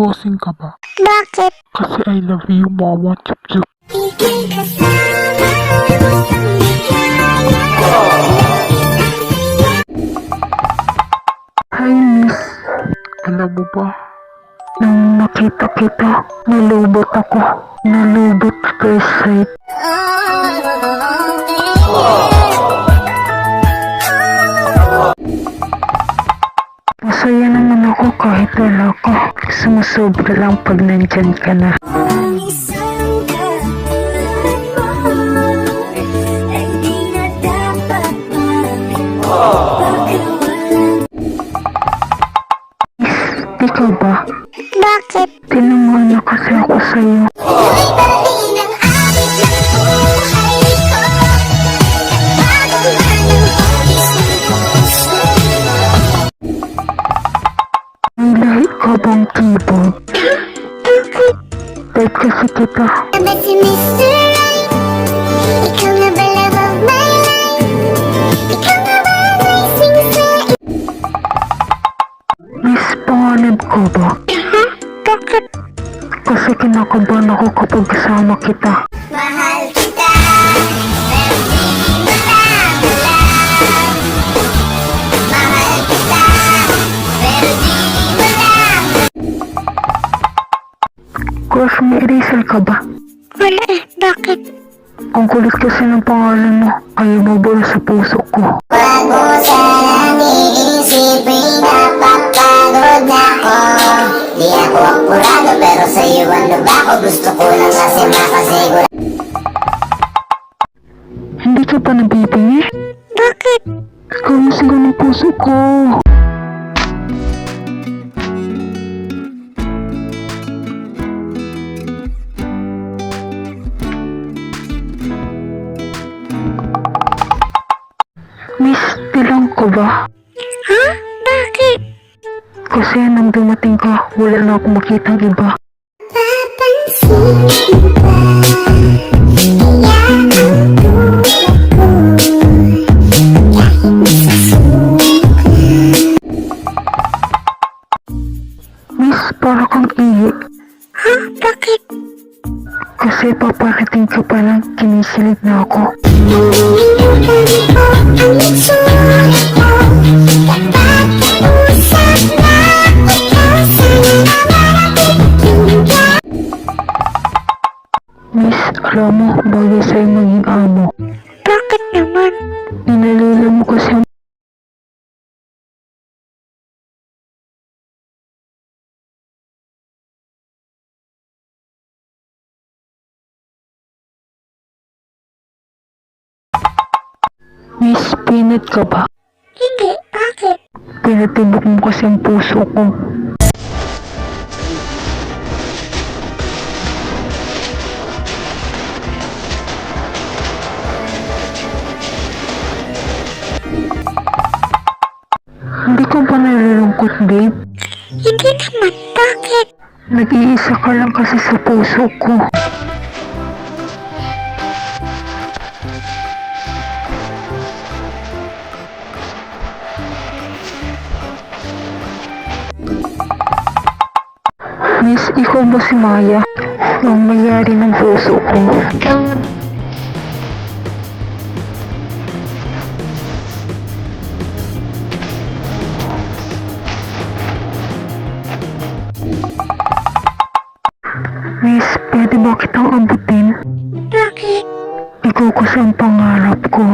Bossing ka ba? Bakit? Kasi I love you, mama. Chup chup. Ika'y kasama sa Hi, miss. Alam mo ba? Nung nakita kita, nalubot ako. Nalubot first sight. Masaya naman ako kahit wala ka. Sumusobra lang pag nandyan ka na. Ikaw ba? Bakit? Tinanong na kasi ako sa'yo. Ang lahi ka bang keyboard? Type kasi kita. Aba si Mr. Right, ikaw na ba love of my life? Ikaw na ba amazing sa Miss, panganib ko ba? Bakit? Kasi kinakabahan ako kapag kasama kita. Mahal kita, pero di mo lang alam. Mahal kita, pero di mo lang. Crush, may eraser ka ba? Wala eh, bakit? Ang kulit kasi ng pangalan mo. Ayaw mo ba sa puso ko? Wag mo sanang iisipin na papagod ako. Di ako apurado pero sa'yo ano ba ako? Gusto ko lang kasi makasigura. Hindi ka pa nabibingi? Bakit? Ikaw ang sigaw ng puso ko. Miss, tilang ko ba? Ha? Bakit? Kasi nang dumating ka, wala na akong makitang iba. Papansin kita, iyan ang tulad ko. Kahit sa suka. Miss, para kang ihi. Ha? Bakit? Kasi paparating ka pa lang, kinisilip na ako. Nanginilugan ko ang itsura ko. Kapag kausap na ikaw, sana marating ka. Miss, alam mo, bagay sa'yo maging amo. Bakit naman? Inalila mo kasi ang Miss, pinat ka ba? Hindi, bakit? Pinatibok mo kasi ang puso ko. Hindi ka ba nalulungkot, babe? Hindi naman, bakit? Nag-iisa ka lang kasi sa puso ko. Miss, ikaw ba si Maya? Ang mayari ng puso ko. Miss, pwede ba kitang abutin? Bakit? Ikaw kasi ang pangarap ko.